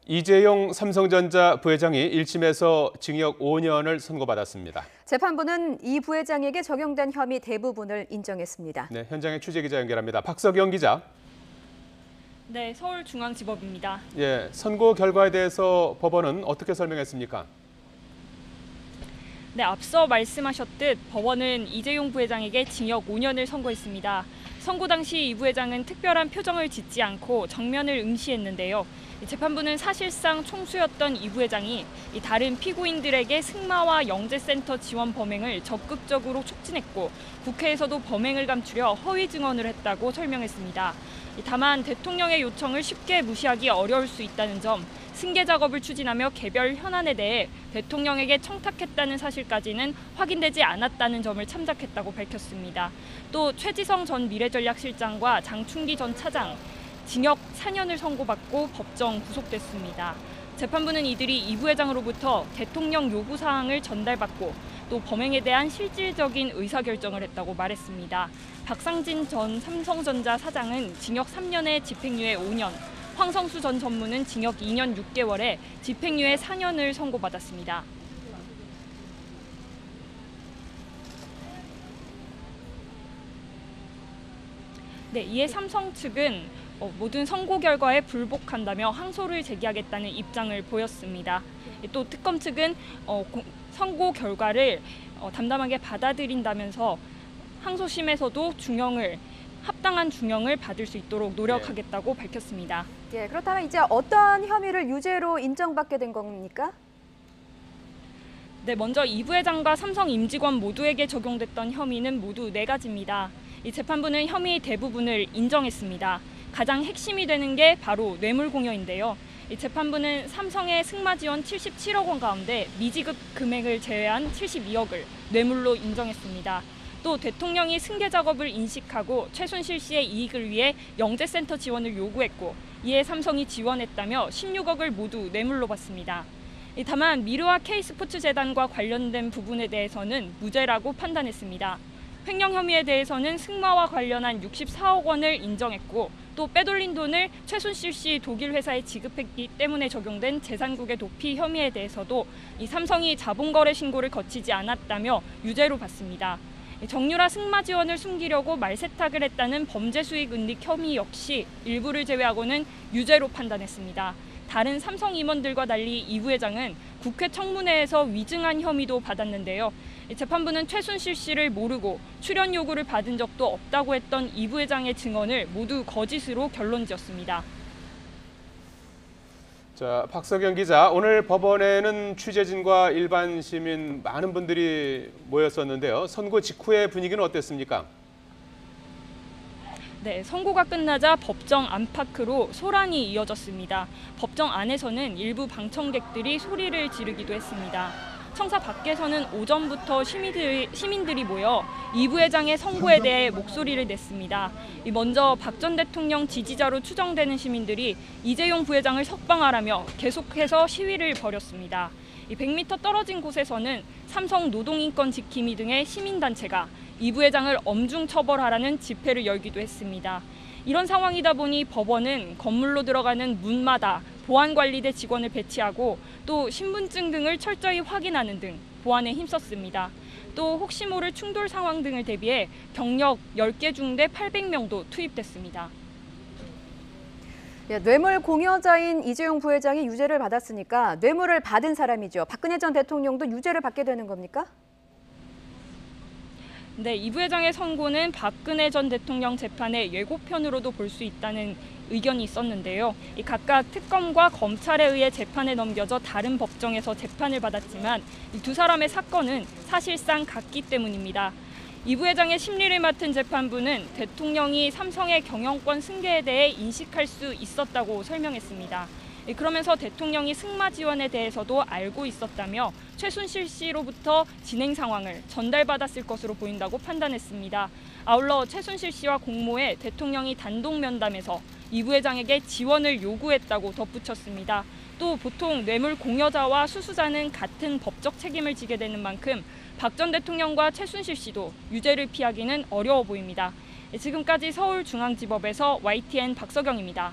이재용 삼성전자 부회장이 1심에서 징역 5년을 선고받았습니다. 재판부는 이 부회장에게 적용된 혐의 대부분을 인정했습니다. 네, 현장에 취재기자 연결합니다. 박석영 기자. 네, 서울중앙지법입니다. 예, 선고 결과에 대해서 법원은 어떻게 설명했습니까? 네, 앞서 말씀하셨듯 법원은 이재용 부회장에게 징역 5년을 선고했습니다. 선고 당시 이 부회장은 특별한 표정을 짓지 않고 정면을 응시했는데요. 재판부는 사실상 총수였던 이 부회장이 다른 피고인들에게 승마와 영재센터 지원 범행을 적극적으로 촉진했고 국회에서도 범행을 감추려 허위 증언을 했다고 설명했습니다. 다만 대통령의 요청을 쉽게 무시하기 어려울 수 있다는 점, 승계 작업을 추진하며 개별 현안에 대해 대통령에게 청탁했다는 사실까지는 확인되지 않았다는 점을 참작했다고 밝혔습니다. 또 최지성 전 미래전략실장과 장충기 전 차장, 징역 4년을 선고받고 법정 구속됐습니다. 재판부는 이들이 이 부회장으로부터 대통령 요구사항을 전달받고 또 범행에 대한 실질적인 의사결정을 했다고 말했습니다. 박상진 전 삼성전자 사장은 징역 3년에 집행유예 5년, 황성수 전 전무는 징역 2년 6개월에 집행유예 4년을 선고받았습니다. 네, 이에 삼성 측은 모든 선고 결과에 불복한다며 항소를 제기하겠다는 입장을 보였습니다. 또 특검 측은 선고 결과를 담담하게 받아들인다면서 항소심에서도 합당한 중형을 받을 수 있도록 노력하겠다고 밝혔습니다. 예, 그렇다면 이제 어떤 혐의를 유죄로 인정받게 된 겁니까? 네, 먼저 이 부회장과 삼성 임직원 모두에게 적용됐던 혐의는 모두 4가지입니다. 이 재판부는 혐의 대부분을 인정했습니다. 가장 핵심이 되는 게 바로 뇌물공여인데요. 이 재판부는 삼성의 승마 지원 77억 원 가운데 미지급 금액을 제외한 72억을 뇌물로 인정했습니다. 또 대통령이 승계 작업을 인식하고 최순실 씨의 이익을 위해 영재센터 지원을 요구했고 이에 삼성이 지원했다며 16억을 모두 뇌물로 받습니다. 다만 미르와 K스포츠재단과 관련된 부분에 대해서는 무죄라고 판단했습니다. 횡령 혐의에 대해서는 승마와 관련한 64억 원을 인정했고 또 빼돌린 돈을 최순실 씨 독일 회사에 지급했기 때문에 적용된 재산국의 도피 혐의에 대해서도 이 삼성이 자본거래 신고를 거치지 않았다며 유죄로 봤습니다. 정유라 승마 지원을 숨기려고 말세탁을 했다는 범죄 수익 은닉 혐의 역시 일부를 제외하고는 유죄로 판단했습니다. 다른 삼성 임원들과 달리 이 부회장은 국회 청문회에서 위증한 혐의도 받았는데요. 재판부는 최순실 씨를 모르고 출연 요구를 받은 적도 없다고 했던 이 부회장의 증언을 모두 거짓으로 결론지었습니다. 자, 박석영 기자, 오늘 법원에는 취재진과 일반 시민 많은 분들이 모였었는데요. 선고 직후의 분위기는 어땠습니까? 네, 선고가 끝나자 법정 안팎으로 소란이 이어졌습니다. 법정 안에서는 일부 방청객들이 소리를 지르기도 했습니다. 청사 밖에서는 오전부터 시민들이 모여 이 부회장의 선고에 대해 목소리를 냈습니다. 먼저 박 전 대통령 지지자로 추정되는 시민들이 이재용 부회장을 석방하라며 계속해서 시위를 벌였습니다. 100m 떨어진 곳에서는 삼성 노동인권 지킴이 등의 시민단체가 이 부회장을 엄중 처벌하라는 집회를 열기도 했습니다. 이런 상황이다 보니 법원은 건물로 들어가는 문마다 보안관리대 직원을 배치하고 또 신분증 등을 철저히 확인하는 등 보안에 힘썼습니다. 또 혹시 모를 충돌 상황 등을 대비해 경력 10개 중대 800명도 투입됐습니다. 예, 뇌물 공여자인 이재용 부회장이 유죄를 받았으니까 뇌물을 받은 사람이죠. 박근혜 전 대통령도 유죄를 받게 되는 겁니까? 네, 이 부회장의 선고는 박근혜 전 대통령 재판의 예고편으로도 볼 수 있다는 의견이 있었는데요. 각각 특검과 검찰에 의해 재판에 넘겨져 다른 법정에서 재판을 받았지만 이 두 사람의 사건은 사실상 같기 때문입니다. 이 부회장의 심리를 맡은 재판부는 대통령이 삼성의 경영권 승계에 대해 인식할 수 있었다고 설명했습니다. 그러면서 대통령이 승마 지원에 대해서도 알고 있었다며 최순실 씨로부터 진행 상황을 전달받았을 것으로 보인다고 판단했습니다. 아울러 최순실 씨와 공모해 대통령이 단독 면담에서 이 부회장에게 지원을 요구했다고 덧붙였습니다. 또 보통 뇌물 공여자와 수수자는 같은 법적 책임을 지게 되는 만큼 박 전 대통령과 최순실 씨도 유죄를 피하기는 어려워 보입니다. 지금까지 서울중앙지법에서 YTN 박석영입니다.